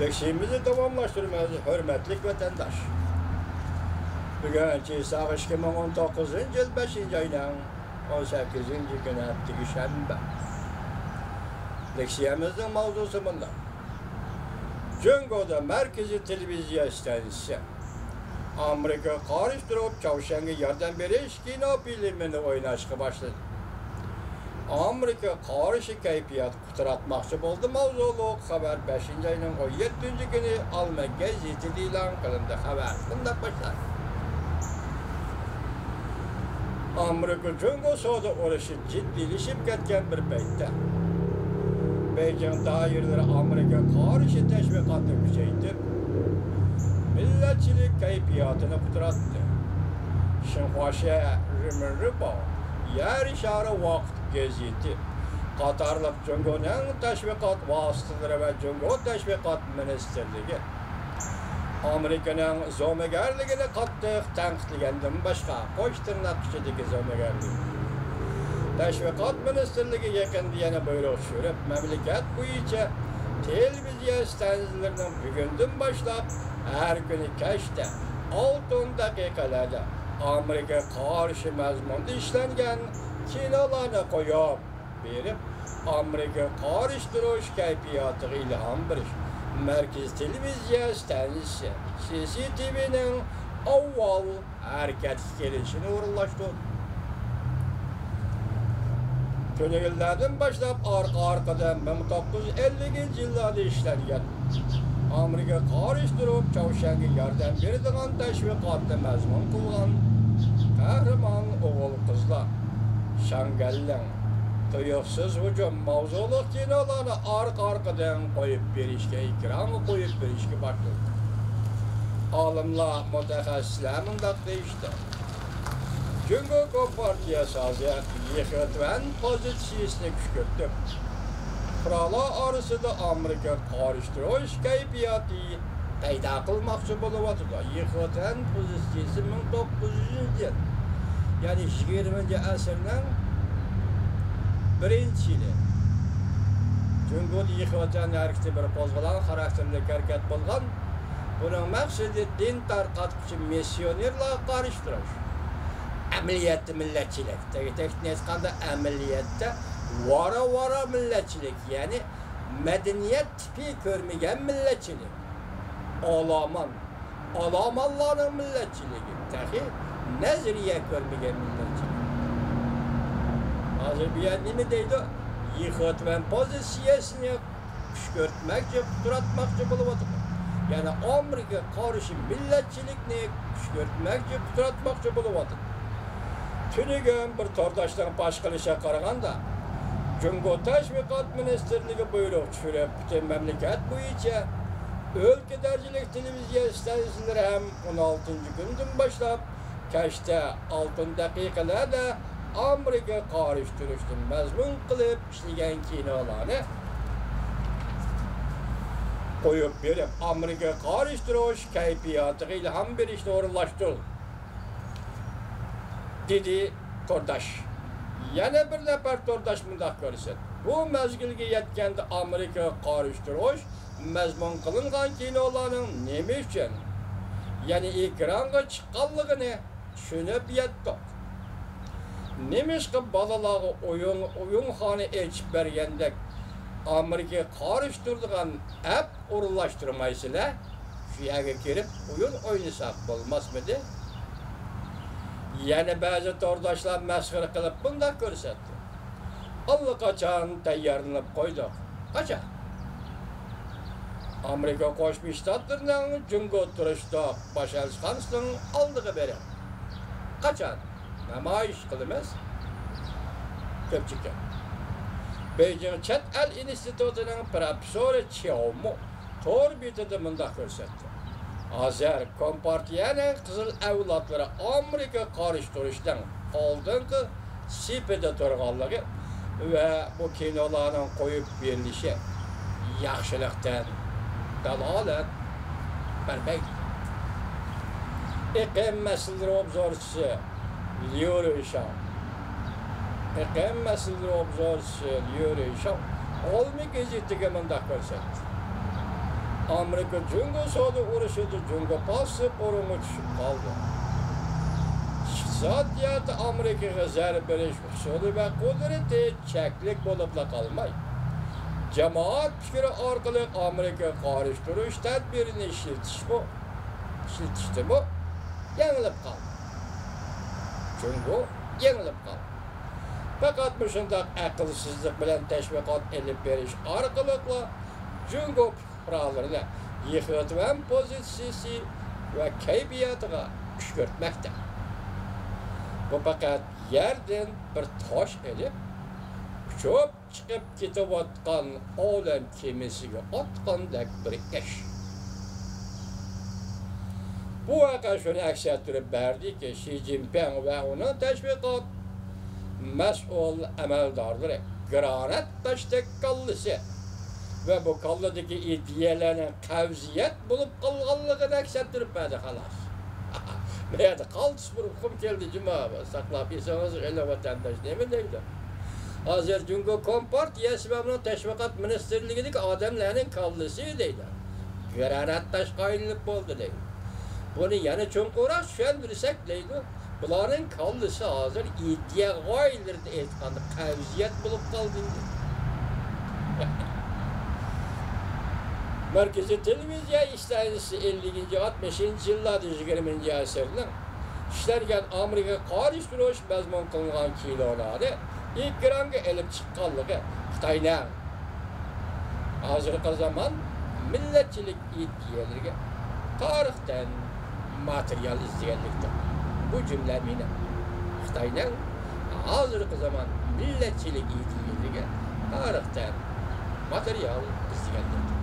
Leksiyimizi tamamlaştırmamız hürmetlik vatandaş. Bugün Sağış 2019 yıl 5. ayının 18. günü hafta şembe. Leksiyemizin mavzusu bunlar. Cungo'da merkezi televizyon istasyonu Amerika karıştırıp Çavuşen'e yardım veriş kino filmini oynaşka başladı. Amerika karşı keyfiyat kuturatmakçı oldu. Mavzulu haber 5. ayının 17. günü Alman gazetesi ilan kılındı haber. Bunda başlar. Amerika Cungo soda uğraşı ciddilişip ketken bir peytte. Beijing dairleri Amerika karşı teşvikatını küçeytip milletçilik keyfiyatını kuturattı. Şinhuaşe Rimribo yer işarı vakt geziti Katarlık Cungo'nun teşvikat vasıtaları ve Cungo teşvikat ministerliği Amerika'nın zomegerliğini kattık tenkitligenden başka koş tırnak içindeki zomegerliği. Teşvikat ministerliği yakın diyene buyruk sürüp memleket boyunca televizyon istasyonlarının bugünden başlap her günü keşte 6 dakikalarda Amerika karşı mezmunda işlengen kinolarına koyup verip Amerika karıştırış keyfiyatı ilham veriş. Merkez televizyon istasyonu CCTV'nin avval hareket gelişini uğurlaştırdı. Tönegillerden başlap arkadan 1950 yıllarda işlengen Amerika karıştırıp Çavuşen'e yardım verdiğin teşvikatlı mezmun kılgan kahraman oğul kızlar Şangellen tuyuksuz hücum mavzuluk kinolarını arkadan koyup verişke ikramı koyup verişke başladı. Alımlar, mütehassislerin da değişti. Cungo Kompartiyası azı yıkıtven pozisyasını küşkürttü. Kralı arasında Amerika karıştırış keyfiyatı peyda kılmakçı buluvadı da yıkıtven pozisyası 1900 yıl. Yani 20. asırın birinci yılı. Cungo'da yıkıtven hareketi bir pozgalan karakterli hareket bulgan. Bunun maksidi din tarqatqıcı misyonerla karıştırış. Ameliyatı milletçilik. Teknik eskanda ameliyatta vara milletçilik. Yani medeniyet tipi görmeyen milletçilik. Alamanların milletçiliği. Tehi nezriye görmeyen milletçilik. Hazır bir yer mi deydi? Yıkıtven pozisyasını küşkürtmekçe, kuturatmakçı buluvadı. Yani Amerika karşı milletçilikni küşkürtmekçe, kuturatmakçı buluvadı. Tünügün bir tordaştan başkılışa qaraganda Cungo Teşvikat Ministerliği buyruk düşürüp bütün memleket boyunca ülke dercilik televizyon istasyonları hem 16. günden başlap keşte 6 dakikalarda Amerika karıştırıştın mezmun kılıp işleyen kinolarını koyup verip Amerika karıştırış keyfiyatı ilham verişte uğurlaştırıldı. Dedi tordaş. Yana bir nefer tordaş mundaq görsen. Bu mezgilge yetkende Amerika karıştırış mezmun kılıngan kinolarının neme üçün? Yani ekranga çıqqanlığını düşünüp yettik. Nemişki balaları oyun xanı eçip bergendek Amerika karıştırdığın hep uğurlaştırmaysıyla şu yerge girip oyun oynasak olmaz mıydı? Yani bazı tordaşlar məskır kılıp bunda görsetti. Allah kaçan tayarlanıp koyduk. Kaça? Amerika Koşmuş Ştatlarının Cungo turuşta başarıskanısının aldığı beri. Kaçan? Namayiş kılımız? Köpçükü. Beijing Çet El İnstitutu'nun profesörü Chiaomu tor bitidi bunda görsetti. Azer Kompartiyanın kızıl evlatları Amerika karıştırıştan aldığında sipede turğanlığı ve bu kinoların koyup verilişi yaxşılıktan dalalet berbeydi. İqim meseleleri obzorçusu Liu Ruishan. İqim meseleleri obzorçusu Liu Ruishan olmi gazetege mundaq görsetti. Amerika Jungo soğudu uğraşıyordu. Jungo basıp orunu düşüp kaldı. Zaten Amerika'ya zarb beriş usulü ve kudreti çeklik bolup kalmay. Cemaat fikri orqali Amerika qarshi tadbirini işletişdi bu. Yengilip kaldı. Çünkü yengilip kaldı. Fakat bu şundak akılsızlık bilen teşvikat elip beriş orqali Jungo kurallarına yıkıtman pozisiyası ve keyfiyatına küşkürtmekte. Bu fakat yerden bir taş elip çok çıkıp ketayotgan olam kemisiga otgandek bir ish. Bu voqea shuni aks ettirib berdiki, Xi Jinping va uning tashviqot mas'ul amaldorlari granat tashdek kallisi ve bu kalladagi ideyalarning qavziyat bo'lib qolganligini aks ettirib berdi xolos. Meyada qaltis bir hukm keldi juma saqlab esangiz ela vatandosh nima deydi? Hozir Jungo Kompartiyasi va uning tashviqot ministerligidagi odamlarning kallasi deydi. Granat tash qayilib bo'ldi deydi. Buni yana cho'nqo'roq tushuntirsak deydi. Bularning kallasi hozir ideya g'oyalarida aytganda qavziyat bo'lib qoldi. Markaziy televiziya istanciyasi 50-60 yillarda 20 asrda ishlangan Amerika qarshi mazmun qilingan kinolarni ekranga elib chiqqanligi Xitoyning hozirgi zamon millatchilik ideyalariga tarixdan material izlaganlikdir. Bu jumla meni Xitoyning hozirgi zamon millatchilik ideyalariga tarixdan material izlaganlikdir.